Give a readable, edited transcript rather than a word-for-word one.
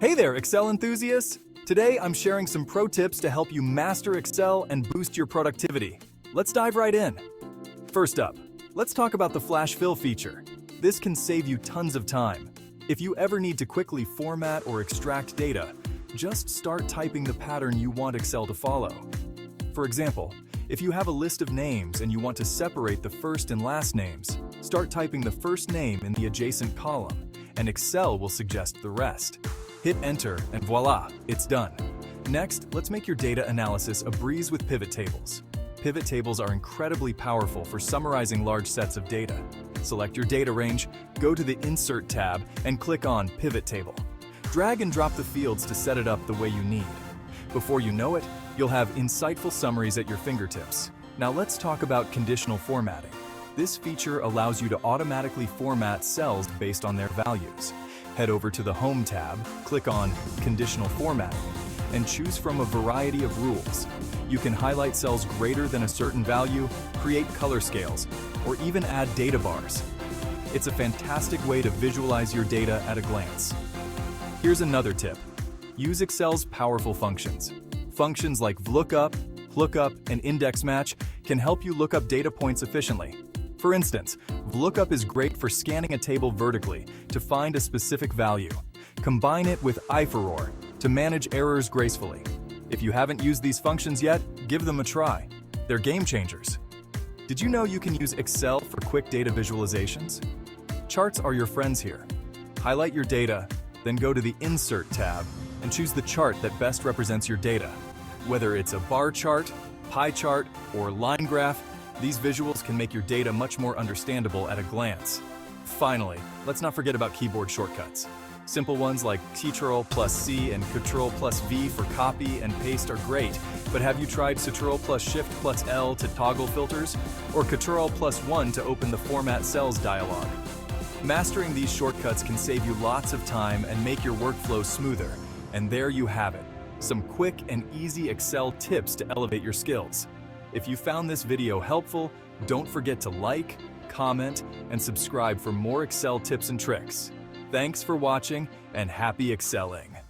Hey there, Excel enthusiasts! Today I'm sharing some pro tips to help you master Excel and boost your productivity. Let's dive right in. First up, let's talk about the Flash Fill feature. This can save you tons of time. If you ever need to quickly format or extract data, just start typing the pattern you want Excel to follow. For example, if you have a list of names and you want to separate the first and last names, start typing the first name in the adjacent column, and Excel will suggest the rest. Hit enter and voila, it's done. Next, let's make your data analysis a breeze with pivot tables. Pivot tables are incredibly powerful for summarizing large sets of data. Select your data range, go to the Insert tab, and click on Pivot Table. Drag and drop the fields to set it up the way you need. Before you know it, you'll have insightful summaries at your fingertips. Now let's talk about conditional formatting. This feature allows you to automatically format cells based on their values. Head over to the Home tab, click on Conditional Formatting, and choose from a variety of rules. You can highlight cells greater than a certain value, create color scales, or even add data bars. It's a fantastic way to visualize your data at a glance. Here's another tip. Use Excel's powerful functions. Functions like VLOOKUP, lookup, and index match can help you look up data points efficiently. For instance, VLOOKUP is great for scanning a table vertically to find a specific value. Combine it with IFEROR to manage errors gracefully. If you haven't used these functions yet, give them a try. They're game changers. Did you know you can use Excel for quick data visualizations? Charts are your friends here. Highlight your data, then go to the Insert tab and choose the chart that best represents your data. Whether it's a bar chart, pie chart, or line graph, these visuals can make your data much more understandable at a glance. Finally, let's not forget about keyboard shortcuts. Simple ones like Ctrl+C and Ctrl+V for copy and paste are great, but have you tried Ctrl+Shift+L to toggle filters, or Ctrl+1 to open the Format Cells dialog? Mastering these shortcuts can save you lots of time and make your workflow smoother. And there you have it, some quick and easy Excel tips to elevate your skills. If you found this video helpful, don't forget to like, comment, and subscribe for more Excel tips and tricks. Thanks for watching, and happy Excelling!